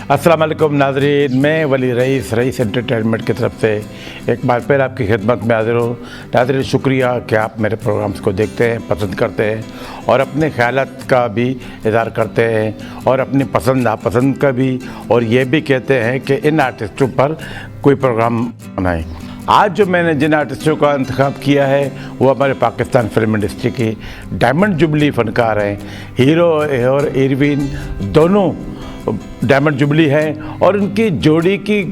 अस्सलाम वालेकुम नाज़रीन, मैं वली रईस एंटरटेनमेंट की तरफ से एक बार फिर आपकी खिदमत में हाज़िर हूँ। नाज़रीन, शुक्रिया कि आप मेरे प्रोग्राम्स को देखते हैं, पसंद करते हैं और अपने ख़यालात का भी इज़हार करते हैं और अपनी पसंद नापसंद का भी, और ये भी कहते हैं कि इन आर्टिस्टों पर कोई प्रोग्राम बनाएं। आज जो मैंने जिन आर्टिस्टों का इंतखाब किया है वो हमारे पाकिस्तान फिल्म इंडस्ट्री की डायमंड जुबली फ़नकार हैं। हीरो और हीरोइन दोनों डायमंड जुबली है और उनकी जोड़ी की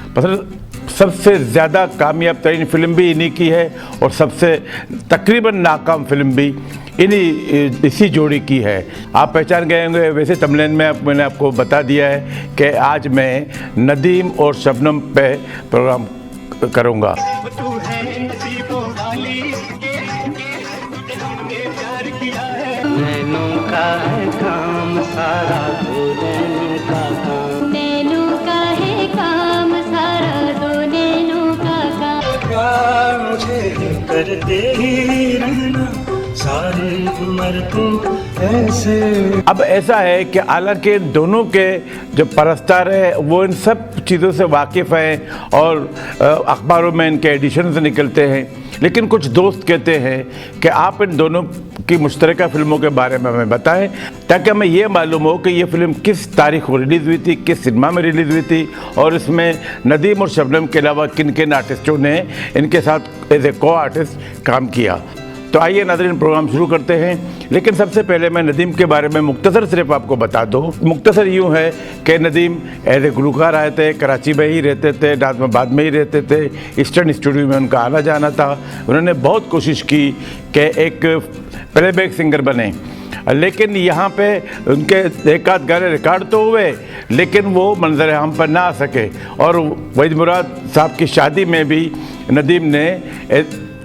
मतलब सबसे ज़्यादा कामयाब तरीन फिल्म भी इन्हीं की है और सबसे तकरीबन नाकाम फिल्म भी इसी जोड़ी की है। आप पहचान गए होंगे, वैसे तमलीन में मैंने आपको बता दिया है कि आज मैं नदीम और शबनम पे प्रोग्राम करूँगा। करते ही रहना सारी उम्र तुम ऐसे। अब ऐसा है कि हालांकि दोनों के जो परस्तार है वो इन सब चीज़ों से वाकिफ़ हैं और अखबारों में इनके एडिशंस निकलते हैं, लेकिन कुछ दोस्त कहते हैं कि आप इन दोनों की मुश्तरका फ़िल्मों के बारे में हमें बताएं ताकि हमें ये मालूम हो कि ये फ़िल्म किस तारीख को रिलीज़ हुई थी, किस सिनेमा में रिलीज़ हुई थी और इसमें नदीम और शबनम के अलावा किन किन आर्टिस्टों ने इनके साथ एज ए को आर्टिस्ट काम किया। तो आइए नाज़रीन, प्रोग्राम शुरू करते हैं। लेकिन सबसे पहले मैं नदीम के बारे में मुख्तसर सिर्फ आपको बता दूं। मुख्तसर यूँ है कि नदीम एज ए गुलकार आए थे, कराची में ही रहते थे, नाज़िमाबाद में ही रहते थे, ईस्टर्न स्टूडियो में उनका आना जाना था। उन्होंने बहुत कोशिश की कि एक प्लेबैक सिंगर बने, लेकिन यहाँ पे उनके एक आध गाने रिकॉर्ड तो हुए लेकिन वो मंजर हम पर ना आ सके। और वहीद मुराद साहब की शादी में भी नदीम ने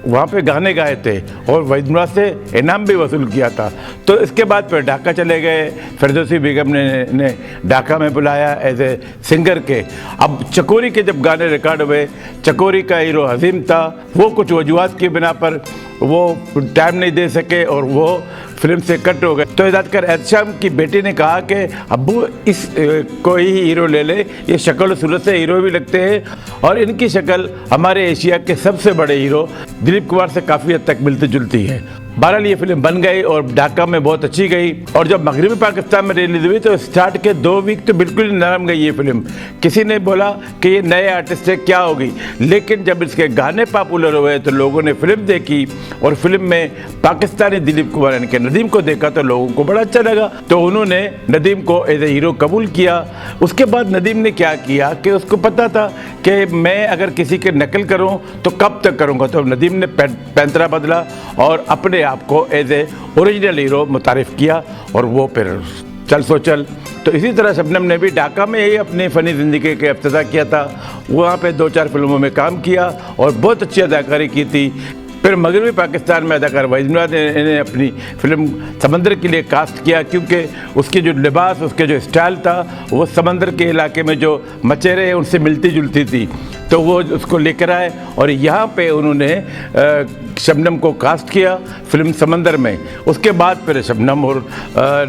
वहाँ पे गाने गाए थे और वहीद मुराद से इनाम भी वसूल किया था। तो इसके बाद फिर ढाका चले गए, फिरदौसी बेगम ने ढाका में बुलाया एज ए सिंगर के। अब चकोरी के जब गाने रिकॉर्ड हुए, चकोरी का हीरो हज़ीम था, वो कुछ वजूहात की बिना पर वो टाइम नहीं दे सके और वो फिल्म से कट हो गए। तो हिदायतकार एहतशाम की बेटी ने कहा कि अब्बू इस कोई ही हीरो ले ले, ये शक्ल सूरत से हीरो भी लगते हैं और इनकी शक्ल हमारे एशिया के सबसे बड़े हीरो दिलीप कुमार से काफ़ी हद तक मिलती जुलती है। बहरहाल ये फिल्म बन गई और ढाका में बहुत अच्छी गई और जब मगरबी पाकिस्तान में रिलीज हुई तो स्टार्ट के 2 वीक तो बिल्कुल नरम गई ये फिल्म। किसी ने बोला कि ये नए आर्टिस्ट है, क्या होगी, लेकिन जब इसके गाने पॉपुलर हुए तो लोगों ने फिल्म देखी और फिल्म में पाकिस्तानी दिलीप कुमार यानी कि नदीम को देखा तो लोगों को बड़ा अच्छा लगा, तो उन्होंने नदीम को एज ए हीरो कबूल किया। उसके बाद नदीम ने क्या किया कि उसको पता था कि मैं अगर किसी के नकल करूँ तो कब तक करूँगा, तो नदीम ने पैंतरा बदला और अपने आपको एज ए ओरिजिनल हीरो मुतारिफ किया और वो फिर चल सो चल। तो इसी तरह शबनम ने भी ढाका में ही अपनी फ़नी ज़िंदगी के इब्तिदा किया था, वहाँ पे 2-4 फिल्मों में काम किया और बहुत अच्छी अदाकारी की थी। फिर मगरबी पाकिस्तान में अदाकार वहीद मुराद ने इन्हें अपनी फिल्म समंदर के लिए कास्ट किया क्योंकि उसकी जो लिबास, उसके जो स्टाइल था वो समंदर के इलाके में जो मचेरे हैं उनसे मिलती जुलती थी, तो वो उसको लेकर आए और यहाँ पे उन्होंने शबनम को कास्ट किया फिल्म समंदर में। उसके बाद फिर शबनम और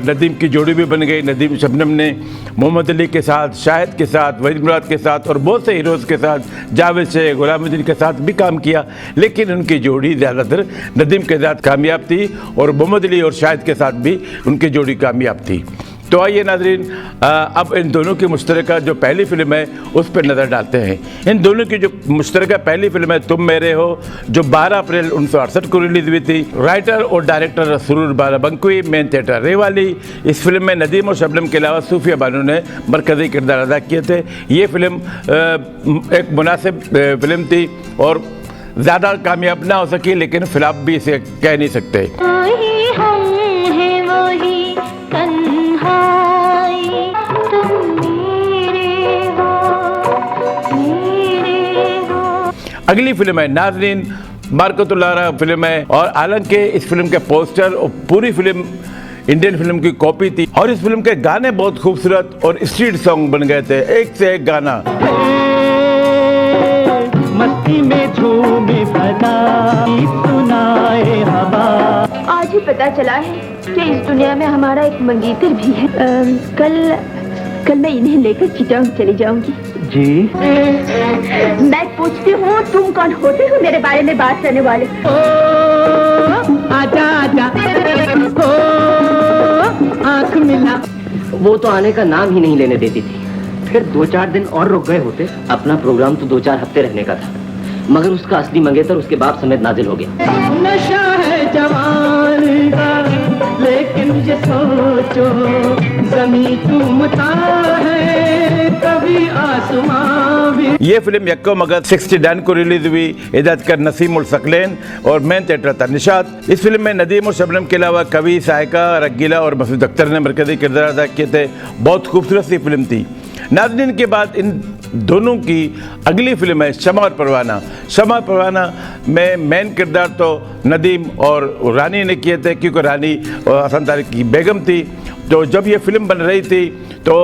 नदीम की जोड़ी भी बन गई। नदीम शबनम ने मोहम्मद अली के साथ, शाहिद के साथ, वहीद मुराद के साथ और बहुत से हीरोज़ के साथ, जावेद शेख, गुलामुद्दीन के साथ भी काम किया, लेकिन उनकी जोड़ी ज़्यादातर नदीम के साथ कामयाब थी और मोहम्मद अली और शाहिद के साथ भी उनकी जोड़ी कामयाब थी। तो आइए नाज़रीन, अब इन दोनों की मुश्तरका जो पहली फिल्म है उस पर नज़र डालते हैं। इन दोनों की जो मुश्तरका पहली फिल्म है तुम मेरे हो, जो 12 अप्रैल 1968 को रिलीज़ हुई थी। राइटर और डायरेक्टर सुरूर बाराबंकी, मेन थिएटर रेवाली। इस फिल्म में नदीम और शबनम के अलावा सूफिया बानो ने मरकज़ी किरदार अदा किए थे। ये फिल्म एक मुनासिब फिल्म थी और ज़्यादा कामयाब ना हो सकी, लेकिन फ्लॉप भी इसे कह नहीं सकते। अगली फिल्म है नाज़रीन, बरकतुल्लाह फिल्म है और हालांकि इस फिल्म के पोस्टर और पूरी फिल्म इंडियन फिल्म की कॉपी थी और इस फिल्म के गाने बहुत खूबसूरत और स्ट्रीट सॉन्ग बन गए थे, एक से एक गाना। मस्ती में झूमे सुनाए हवा। आज ही पता चला है कि इस दुनिया में हमारा एक मंगीतर भी है। कल कल मैं इन्हें लेकर चिटांग चली जाऊंगी। जी मैं पूछती हूँ तुम कौन होते हो मेरे बारे में बात करने वाले? आजा आजा ओ आँख मिला। वो तो आने का नाम ही नहीं लेने देती थी। फिर 2-4 दिन और रुक गए होते। अपना प्रोग्राम तो 2-4 हफ्ते रहने का था, मगर उसका असली मंगेतर उसके बाप समेत नाजिल हो गया। नशा है जवानी का, लेकिन ये सोचो ज़मीं घूमता है कभी आसमां भी। ये फिल्म 1 अगस्त 69 को रिलीज हुई। हिदायतकार नसीम उल सकलैन और मेन थिएटर था निशात। इस फिल्म में नदीम और शबनम के अलावा कवि, सायका, रंगीला और मसूद अख्तर ने मरकजी किरदार अदा किए थे। बहुत खूबसूरत सी फिल्म थी। नाज़रीन, के बाद इन दोनों की अगली फिल्म है शमा और परवाना। शमा और परवाना में मेन किरदार तो नदीम और रानी ने किए थे, क्योंकि रानी हसन तारिक की बेगम थी। तो जब ये फिल्म बन रही थी तो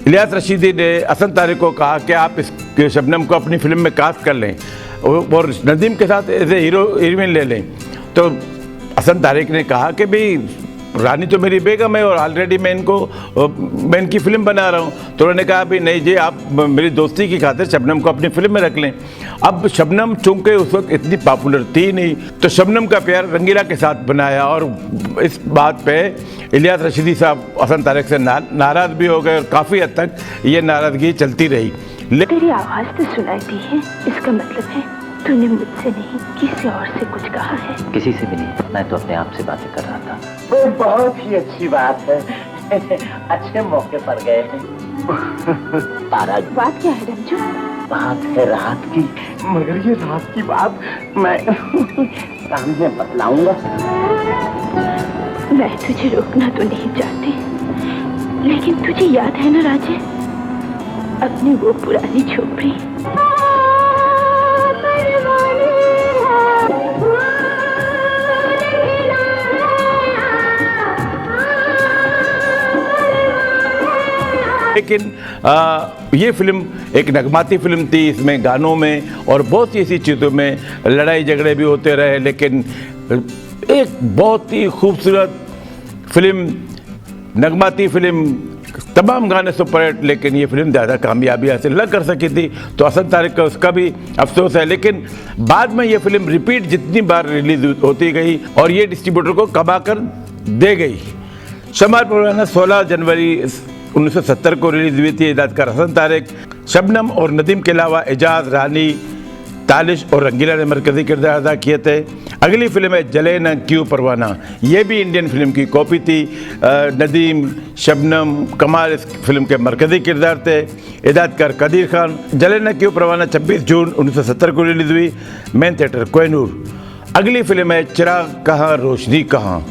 इलियास रशीदी ने हसन तारिक को कहा कि आप इस शबनम को अपनी फिल्म में कास्ट कर लें और नदीम के साथ एज ए हीरोइन ले लें। तो हसन तारिक ने कहा कि भाई रानी तो मेरी बेगम है और ऑलरेडी मैं इनकी फ़िल्म बना रहा हूँ। तो उन्होंने कहा भाई नहीं जी, आप मेरी दोस्ती की खातिर शबनम को अपनी फिल्म में रख लें। अब शबनम चूँकि उस वक्त इतनी पॉपुलर थी नहीं, तो शबनम का प्यार रंगीला के साथ बनाया और इस बात पे इलियास रशीदी साहब हसन तारिक से नाराज़ भी हो गए और काफ़ी हद तक ये नाराज़गी चलती रही। तेरी आवाज़ तो सुनाई दी है, इसका मतलब है तूने मुझसे नहीं किसी और से कुछ कहा है? किसी से भी नहीं, मैं तो अपने आप से बातें कर रहा था। वो बहुत ही अच्छी बात है। अच्छे मौके पर गए हैं। बात क्या है रंजू? बात है रात की, मगर ये रात की बात मैं सामने बतलाऊंगा। मैं तुझे रोकना तो नहीं चाहती, लेकिन तुझे याद है ना राजे, अपनी वो पुरानी झोपड़ी? लेकिन ये फिल्म एक नगमाती फिल्म थी। इसमें गानों में और बहुत सी ऐसी चीज़ों में लड़ाई झगड़े भी होते रहे, लेकिन एक बहुत ही खूबसूरत फिल्म, नगमाती फिल्म, तमाम गाने सुपरहिट। लेकिन ये फिल्म ज़्यादा कामयाबी हासिल न कर सकी थी, तो हसन तारिक का उसका भी अफसोस है। लेकिन बाद में ये फिल्म रिपीट जितनी बार रिलीज होती गई और ये डिस्ट्रीब्यूटर को कमा कर दे गई। शमा और परवाना 16 जनवरी 1970 को रिलीज हुई थी। हिदायतकार हसन तारिक, शबनम और नदीम के अलावा एजाज, रानी, तालिश और रंगीला ने मरकजी किरदार अदा किए थे। अगली फिल्म है जले न क्यों परवाना। ये भी इंडियन फिल्म की कॉपी थी। नदीम, शबनम, कमाल इस फिल्म के मरकजी किरदार थे। हिदायतकार कदीर खान। जले न क्यों परवाना 26 जून 1970 को रिलीज हुई। Main theatre Kohinoor. अगली फिल्म है चिराग कहाँ रोशनी कहाँ।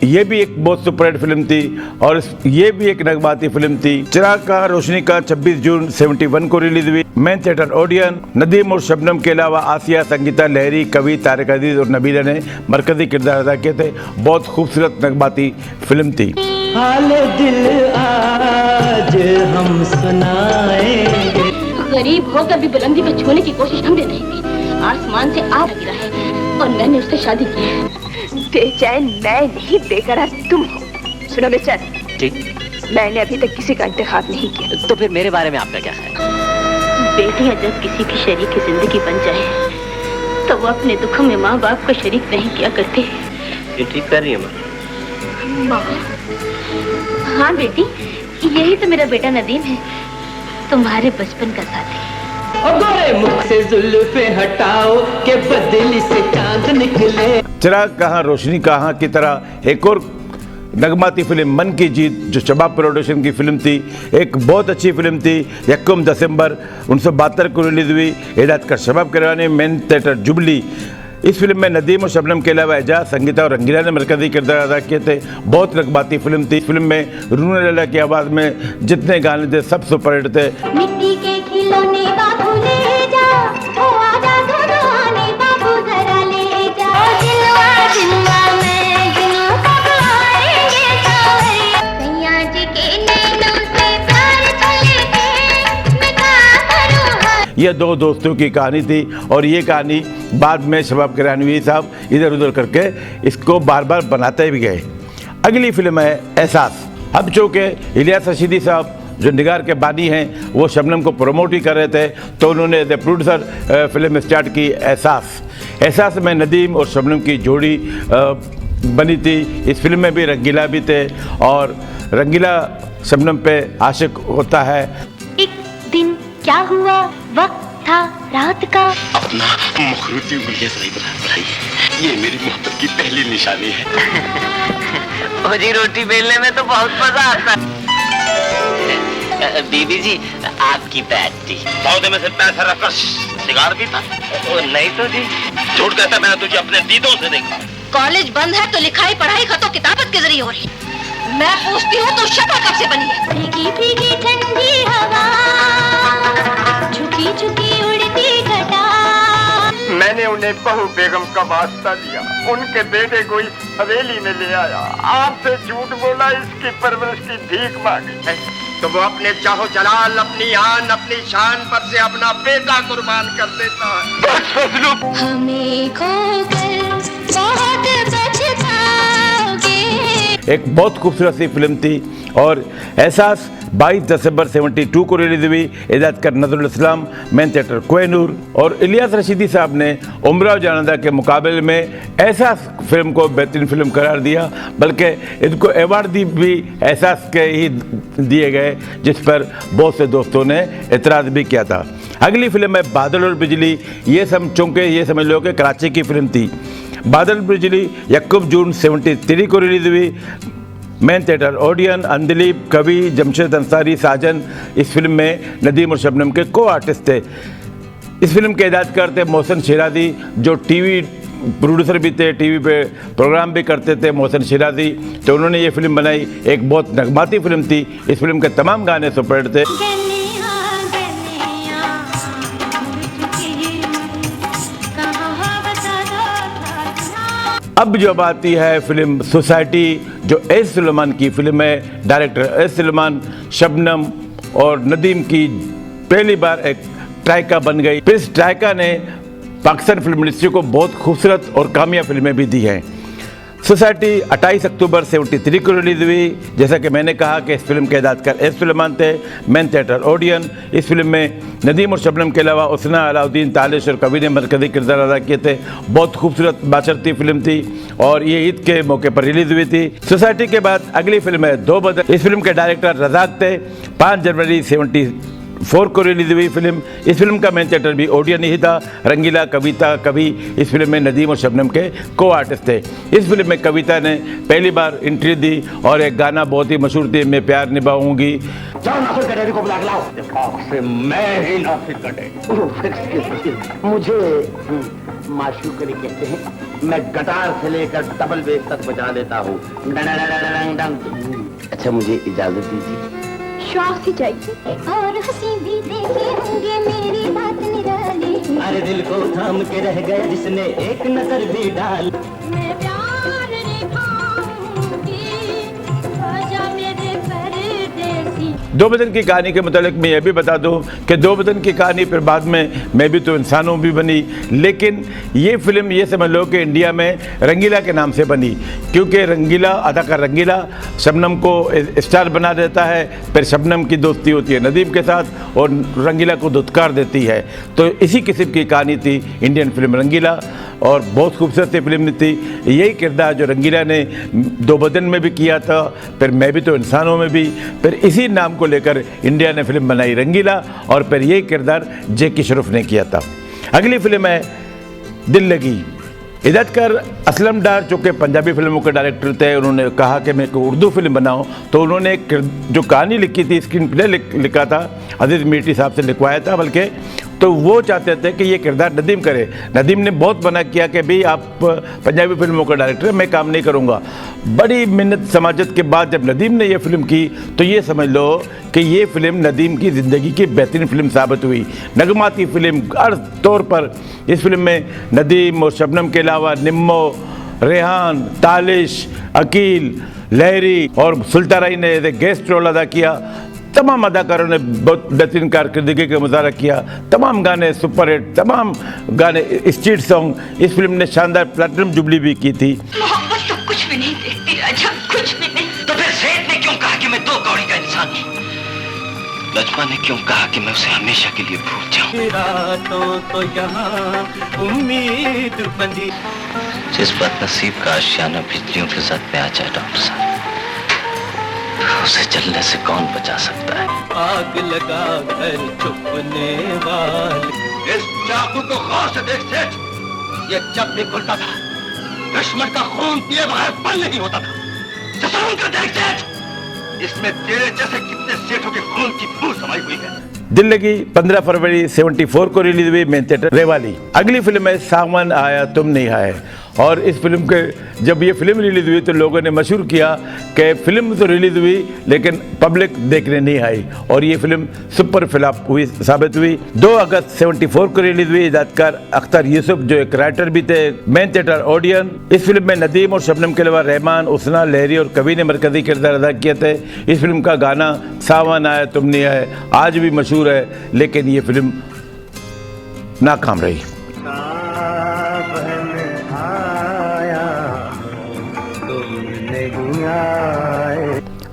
ये भी एक बहुत सुपरहिट फिल्म थी और ये भी एक नगमाती फिल्म थी। चिराग का रोशनी का 26 जून 71 को रिलीज हुई। Main theatre Odiorne. नदीम और शबनम के अलावा आसिया, संगीता, लहरी, कवि, तारिक अजीज और नबीला ने मरकजी किरदार अदा किए थे। बहुत खूबसूरत नगमाती फिल्म थी। हाल दिल आज हम सुनाएंगे। गरीब होकर भी बुलंदी को छूने की कोशिश हमने नहीं की। आसमान से आग गिरा है और मैंने उससे शादी की है। बेचैन मैं नहीं, बेकरार तुम हो। सुनो मिस्टर जी, मैंने अभी तक किसी का इंतखाब नहीं किया। तो फिर मेरे बारे में आपका क्या ख्याल? बेटियां जब किसी की शरीक जिंदगी बन जाए तो वो अपने दुखों में माँ बाप को शरीक नहीं किया करते। ये ठीक कर रही है माँ? हाँ बेटी, यही तो मेरा बेटा नदीम है, तुम्हारे बचपन का साथी। गोरे मुख से जुल्फे हटाओ के बदली से चांद निकले। चिराग कहाँ रोशनी कहाँ की तरह एक और नगमाती फिल्म मन की जीत, जो शबाब प्रोडक्शन की फिल्म थी, एक बहुत अच्छी फिल्म थी। 1 दिसंबर 1972 को रिलीज हुई। हिदायतकार Shabab Kirwani. Main theatre Jubilee. इस फिल्म में नदीम और शबनम के अलावा एजाज, संगीता और रंगीला ने मरकजी किरदार अदा किए थे। बहुत नगमाती फिल्म थी। फिल्म में रूना लैला की आवाज़ में जितने गाने थे सब सुपरहिट थे। मिट्टी के खिलौने बाबू ले जा, ओ आजा दुल्हने बाबू जरा ले जा। ओ दिलवा दिलवा मैं गिनूं कब आएंगे सावरिया। सैया जी के नैनों से प्यार चले गए, मैं क्या करूँ? ये दो दोस्तों की कहानी थी और ये कहानी बाद में शबाब किरवानी साहब इधर उधर करके इसको बार बार बनाते भी गए। अगली फिल्म है एहसास। अब चूँकि इलियास रशीदी साहब जो निगार के बानी हैं वो शबनम को प्रमोट ही कर रहे थे, तो उन्होंने as a producer film start की एहसास में नदीम और शबनम की जोड़ी बनी थी। इस फिल्म में भी रंगीला भी थे और रंगीला शबनम पे आशिक होता है। एक दिन क्या हुआ, वक्त था रात का। अपना मुखरूती उंगलियां सही बढ़ाई, ये मेरी मोहब्बत की पहली निशानी है। जी रोटी बेलने में तो बहुत मजा आता है। बीबी जी आपकी पैटी सौदे में से पैसा रखकर सिगार भी था। नहीं तो जी, झूठ कहता, मैंने तुझे अपने दीदों से देखा। कॉलेज बंद है तो लिखाई पढ़ाई खतो किताबत के जरिए हो रही है। मैं पूछती हूँ तो शक्ल कब से बनी है? भीगी भीगी ठंडी हवा, झुकी झुकी उड़ती घटा। मैंने उन्हें बहू बेगम का वास्ता दिया, उनके बेटे को इस हवेली में ले आया, आपसे झूठ बोला, इसकी परवरिश की भीख मांगी है, तो वो अपने चाहो जलाल, अपनी आन, अपनी शान पर से अपना बेटा कुर्बान कर देता है। हमें खोकर बहुत पछताओगे। एक बहुत खूबसूरत सी फिल्म थी और एहसास 22 दिसंबर 72 को रिलीज हुई। हिदायतकार नजरुल इस्लाम, मेन थिएटर कोहिनूर। और इलियास रशीदी साहब ने उमराव जानादा के मुकाबले में एहसास फिल्म को बेहतरीन फिल्म करार दिया, बल्कि इनको अवार्ड भी एहसास के ही दिए गए, जिस पर बहुत से दोस्तों ने एतराज़ भी किया था। अगली फिल्म है बादल और बिजली। ये समझ लो कि कराची की फिल्म थी। बादल बिजली 21 जून 73 को रिलीज हुई। Main theatre Odiorne. अंदलीब, कवि, जमशेद अंसारी, साजन इस फिल्म में नदीम और शबनम के को आर्टिस्ट थे। इस फिल्म के हिदायतकार थे मोहसिन शिराजी, जो टीवी प्रोड्यूसर भी थे, टीवी पे प्रोग्राम भी करते थे मोहसिन शिराजी। तो उन्होंने ये फिल्म बनाई, एक बहुत नगमाती फिल्म थी। इस फिल्म के तमाम गाने सुपरहिट थे। अब जो आती है फिल्म सोसाइटी, जो एस सुलेमान की फिल्म है। डायरेक्टर एस सुलेमान, शबनम और नदीम की पहली बार एक ट्राइका बन गई। फिर इस ट्राइका ने पाकिस्तान फिल्म इंडस्ट्री को बहुत खूबसूरत और कामयाब फिल्में भी दी हैं। सोसाइटी 28 अक्टूबर 73 को रिलीज हुई। जैसा कि मैंने कहा कि इस फिल्म के हिदायतकार एस सुलेमान थे। Main theatre Odeon. इस फिल्म में नदीम और शबनम के अलावा उसना, अलाउद्दीन, तालिश और कवि ने मरकजी किरदार अदा किए थे। बहुत खूबसूरत बाशरती फिल्म थी और ये ईद के मौके पर रिलीज हुई थी। सोसाइटी के बाद अगली फिल्म है दो बदन। इस फिल्म के डायरेक्टर रजाक थे। 5 जनवरी 74 को रिलीज हुई फिल्म। इस फिल्म का मेन थिएटर भी ओडियन ही था। रंगीला, कविता, कवि इस फिल्म में नदीम और शबनम के को आर्टिस्ट थे। इस फिल्म में कविता ने पहली बार एंट्री दी और एक गाना बहुत ही मशहूर थी, मैं प्यार निभाऊंगी। जाओ नासिर कटेरी को बुला के लाओ। से मैं ही नासिर कटेरी। मुझे माशूक नहीं कहते हैं, मैं गिटार से लेकर डबल बेस तक बजा लेता हूँ। अच्छा मुझे इजाजत दीजिए। शौक से जाइए। और हंसी भी देखे होंगे मेरी बात निराली। अरे दिल को थाम के रह गए जिसने एक नजर भी डाल। मैं प्यार निभाऊंगी, आजा मेरे परदेसी। दो बदन की कहानी के मुतालिक मैं ये भी बता दूं कि दो बदन की कहानी फिर बाद में मैं भी तो इंसानों भी बनी, लेकिन ये फिल्म ये समझ लो कि इंडिया में रंगीला के नाम से बनी, क्योंकि रंगीला अदाकार रंगीला शबनम को स्टार बना देता है। फिर शबनम की दोस्ती होती है नदीम के साथ और रंगीला को धुतकार देती है। तो इसी किस्म की कहानी थी इंडियन फिल्म रंगीला और बहुत खूबसूरत सी फिल्म थी। यही किरदार जो रंगीला ने दो बदन में भी किया था, फिर मैं भी तो इंसानों में भी, फिर इसी नाम को लेकर इंडिया ने फिल्म बनाई रंगीला और फिर यही किरदार जैकी श्रॉफ ने किया था। अगली फिल्म है दिल लगी। हिदायतकार असलम डार जो कि पंजाबी फिल्मों के डायरेक्टर थे, उन्होंने कहा कि मैं कोई उर्दू फिल्म बनाऊं, तो उन्होंने एक जो कहानी लिखी थी, स्क्रीन प्ले लिखा था, अजीज़ मीठी साहब से लिखवाया था बल्कि, तो वो चाहते थे कि ये किरदार नदीम करे। नदीम ने बहुत मना किया कि भाई आप पंजाबी फिल्मों का डायरेक्टर, मैं काम नहीं करूँगा। बड़ी मिन्नत समाजत के बाद जब नदीम ने ये फिल्म की तो ये समझ लो कि ये फिल्म नदीम की ज़िंदगी की बेहतरीन फिल्म साबित हुई। नगमाती फिल्म हर तौर पर। इस फिल्म में नदीम और शबनम के अलावा निम्मो, रेहान, तालिश, अकील, लहरी और सुल्ताराई ने गेस्ट रोल अदा किया। तमाम अदाकारों ने बहुत बेहतरीन कारकर्दगी का मुजाहरा किया। तमाम गाने सुपरहिट, तमाम गाने स्ट्रीट सॉन्ग। इस फिल्म ने शानदार प्लैटिनम जुबली भी की थी। मोहब्बत तो कुछ भी नहीं देखती राजा, कुछ भी नहीं। तो फिर सेठ ने क्यों कहा कि मैं दो कौड़ी का इंसान हूँ? लज्मा ने क्यों कहा कि मैं उसे हमेशा के लिए भूल जाऊं? रातों तो यहाँ उम्मीद बंधी। जिस बदनसीब का आशियाना बिजलियों के साथ में आ जाए डॉक्टर साहब, उसे जलने से कौन बचा सकता है? आग लगा कर छुपने वाले। इस चाकू को गौर से देख सेठ, ये जब भी खुलता था दुश्मन का खून पिए बगैर बंद नहीं होता था। जसून का देख सेठ, इसमें तेरे जैसे कितने सेठों के खून की बू समाई हुई है। दिल लगी 15 फरवरी 74 को रिलीज हुई मेन थिएटर रेवाली। अगली फिल्म है सावन आया तुम नहीं आए। और इस फिल्म के जब ये फिल्म रिलीज हुई तो लोगों ने मशहूर किया कि फिल्म तो रिलीज हुई लेकिन पब्लिक देखने नहीं आई, और ये फिल्म सुपर फ्लॉप हुई साबित हुई। 2 अगस्त 74 को रिलीज हुई। हिदायतकार अख्तर यूसुफ जो एक राइटर भी थे। Main theatre Odeon. इस फिल्म में नदीम और शबनम के अलावा रहमान, उसना, लहरी और कवि ने मरकजी किरदार अदा किए थे। इस फिल्म का गाना सावन आया तुम नहीं आए आज भी मशहूर है, लेकिन ये फिल्म नाकाम रही।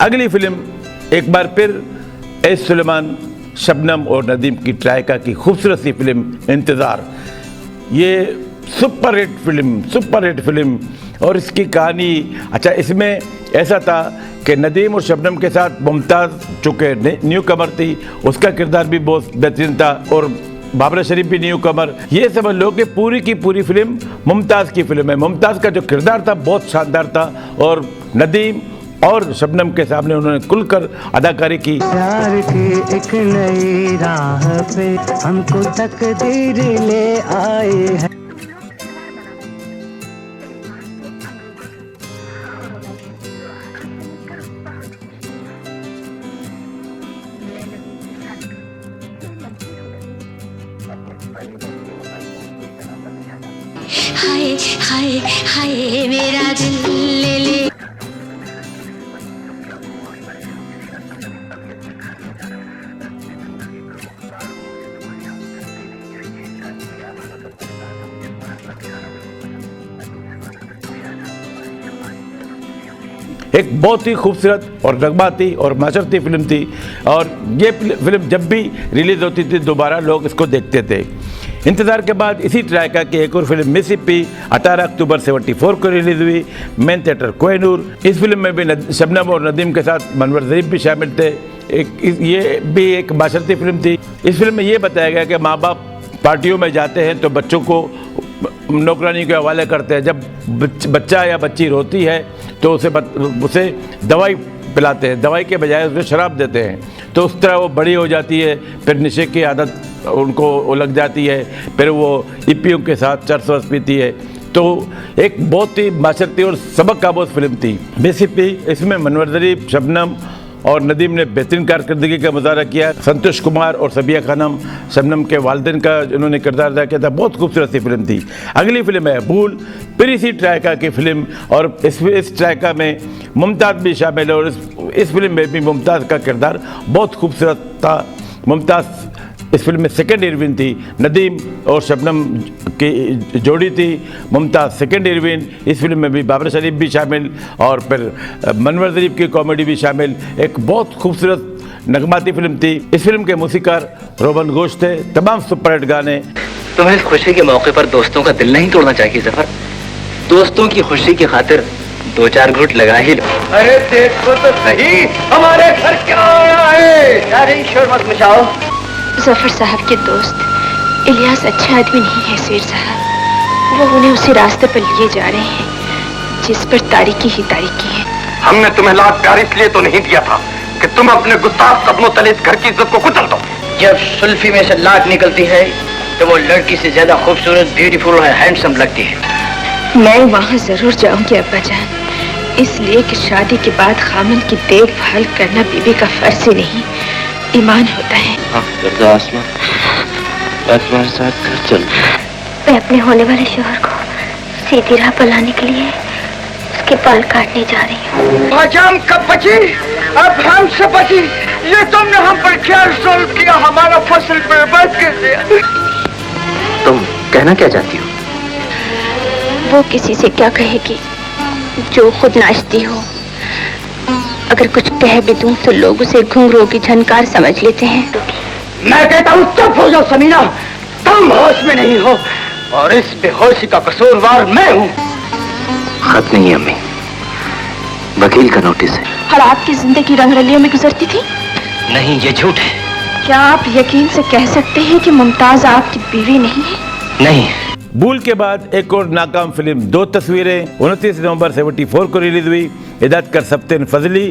अगली फिल्म एक बार फिर एस सुलेमान, शबनम और नदीम की ट्रायका की खूबसूरत सी फिल्म इंतज़ार। ये सुपर हिट फिल्म और इसकी कहानी, अच्छा इसमें ऐसा था कि नदीम और शबनम के साथ मुमताज़ चूँकि न्यू कमर थी, उसका किरदार भी बहुत बेहतरीन था, और बाबरा शरीफ भी न्यू कमर। ये समझ लो कि पूरी की पूरी फिल्म मुमताज़ की फिल्म है। मुमताज़ का जो किरदार था बहुत शानदार था, और नदीम और शबनम के सामने उन्होंने खुलकर अदाकारी की। प्यार की एक नई राह पे हमको तकदीर ले आए है। हाय हाय हाय मेरा दिल ले ले। एक बहुत ही खूबसूरत और नगमाती और माशरती फिल्म थी, और ये फिल्म जब भी रिलीज़ होती थी दोबारा लोग इसको देखते थे। इंतज़ार के बाद इसी ट्रायका की एक और फिल्म मिसिसिपी 18 अक्टूबर 74 को रिलीज़ हुई मेन थिएटर कोहिनूर। इस फिल्म में भी शबनम और नदीम के साथ मनवर ज़रीफ भी शामिल थे। ये भी एक माशरती फिल्म थी। इस फिल्म में ये बताया गया कि माँ बाप पार्टियों में जाते हैं तो बच्चों को नौकरानी के हवाले करते हैं। जब बच्चा या बच्ची रोती है तो उसे दवाई पिलाते हैं, दवाई के बजाय उसे शराब देते हैं, तो उस तरह वो बड़ी हो जाती है। फिर नशे की आदत उनको लग जाती है, फिर वो इप्पियों के साथ चरस वरस पीती है। तो एक बहुत ही माशरती और सबक आमोज़ फिल्म थी मिसिसिपी। इसमें मनवर ज़रीफ, शबनम और नदीम ने बेहतरीन कारकर्दगी का मुजाहरा किया। संतोष कुमार और सबिया खानम शबनम के वालिदैन का उन्होंने किरदार अदा किया था। बहुत खूबसूरत सी फिल्म थी। अगली फिल्म है भूल, फिर इसी ट्रायका की फिल्म, और इस ट्रायका में मुमताज़ भी शामिल है, और इस फिल्म में भी मुमताज़ का किरदार बहुत खूबसूरत था। मुमताज़ इस फिल्म में सेकेंड हीरोइन थी। नदीम और शबनम की जोड़ी थी, मुमताज़ सेकेंड हीरोइन। इस फिल्म में भी बाबरा शरीफ भी शामिल, और फिर मनवर ज़रीफ की कॉमेडी भी शामिल। एक बहुत खूबसूरत नगमाती फिल्म थी। इस फिल्म के मूसीकार रोबन घोष थे। तमाम सुपरहिट गाने। तुम्हें इस खुशी के मौके पर दोस्तों का दिल नहीं तोड़ना चाहिए जफर। दोस्तों की खुशी की खातिर 2-4 घूंट लगा ही लो। अरे देखो तो सही हमारे घर क्या आया है। अरे शोर मत मचाओ। जफर साहब के दोस्त इलियास अच्छा आदमी नहीं है शेर साहब। वो उन्हें उसी रास्ते पर लिए जा रहे हैं जिस पर तारीकी ही तारीकी है। हमने तुम्हें लाड प्यार इसलिए तो नहीं दिया था कि तुम अपने गुस्ताख कदमों तले इस घर की इज्जत को कुचल दो। जब सुल्फी में से लाट निकलती है तो वो लड़की से ज्यादा खूबसूरत, ब्यूटीफुल और हैंडसम लगती है। मैं वहाँ जरूर जाऊंगी अब्बा जान, इसलिए कि शादी के बाद खामन की देखभाल करना बीबी का फर्ज ही नहीं ईमान होता है। आसमान साथ घर चल। मैं अपने होने वाले शोहर को सीधी राह पर लाने के लिए उसके बाल काटने जा रही हूँ। आजाम कब बची, अब हम से बची। ये तुमने हम पर क्या जुल्म किया, हमारा फसल बर्बाद कर दिया। तुम कहना क्या चाहती हो? वो किसी से क्या कहेगी जो खुद नाचती हो। अगर कुछ कह भी दूं तो लोग उसे घुंघरू की झनकार समझ लेते हैं। मैं कहता हूँ चुप हो जाओ समीना, तुम होश में नहीं हो और इस बेहोशी का कसूरवार मैं हूँ। खत नहीं है अम्मी, वकील का नोटिस है। और आपकी जिंदगी रंगरलियों में गुजरती थी? नहीं, ये झूठ है। क्या आप यकीन से कह सकते हैं कि मुमताज आपकी बीवी नहीं है? नहीं। भूल के बाद एक और नाकाम फिल्म दो तस्वीरें 29 नवंबर 74 को रिलीज हुई। हिदायत कर सप्तान फजली,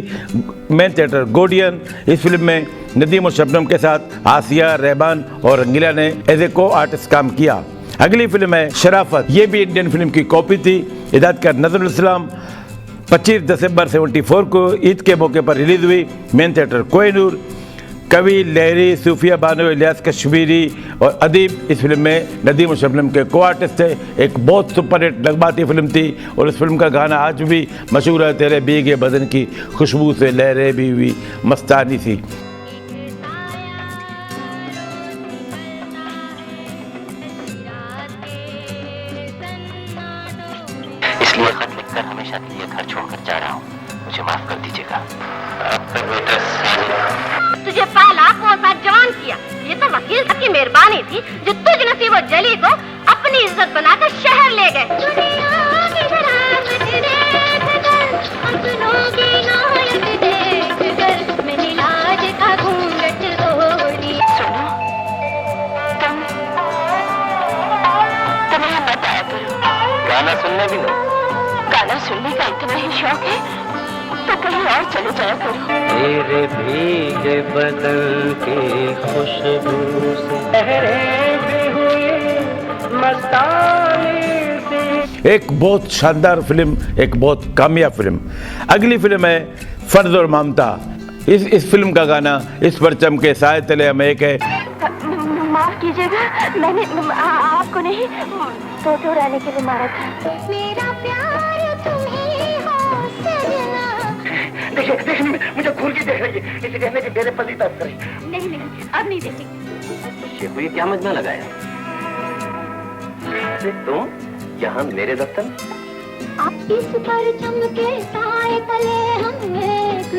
मेन थिएटर गोडियन। इस फिल्म में नदीम और शबनम के साथ आसिया, रहमान और रंगीला ने एज ए को आर्टिस्ट काम किया। अगली फिल्म है शराफत। ये भी इंडियन फिल्म की कॉपी थी। हिदायत कर नजरुल इस्लाम। 25 दिसंबर 74 को ईद के मौके पर रिलीज हुई। Main theatre Kohinoor. कवि, लहरी, सूफिया बानो, इलियास कश्मीरी और अदीब इस फिल्म में नदीम और शबनम के को आर्टिस्ट थे। एक बहुत सुपरहिट लगबाती फिल्म थी और इस फिल्म का गाना आज भी मशहूर है, तेरे भीगे बदन की खुशबू से लहरें भी हुई मस्तानी सी। इसलिए खत लिखकर हमेशा के लिए घर छोड़कर जा रहा हूँ, मुझे माफ कर दीजिएगा। आपका बेटा तुझे पाला पोसा जवान किया, ये तो वकील साहब की मेहरबानी थी जो तुझ नसीब जली को अपनी इज्जत बनाकर शहर ले गए। गाना सुनने भी नहीं। गाना सुनने का इतना ही शौक है तो कहीं और चले जाया करो। तेरे भीगे बदन की खुशबू से लहरें भी हुई मस्तानी सी। एक बहुत शानदार फिल्म, एक बहुत कामयाब फिल्म। अगली फिल्म है फर्ज और ममता। इस फिल्म का गाना इस परचम के साए तले हमें एक है। माफ कीजिएगा, मैंने आपको नहीं तो रहने के लिए मारा था। मेरा प्यार तुम्हें हो सजना। देखिए मुझे घूर के देख रही है, इसे कहने की मेरे पति तरफ करे। नहीं नहीं, अब नहीं देखेंगे। ये कोई क्या मजमा लगाया? अरे तुम यहाँ मेरे दफ्तर में? आप इस पर चमके साए तले हम एक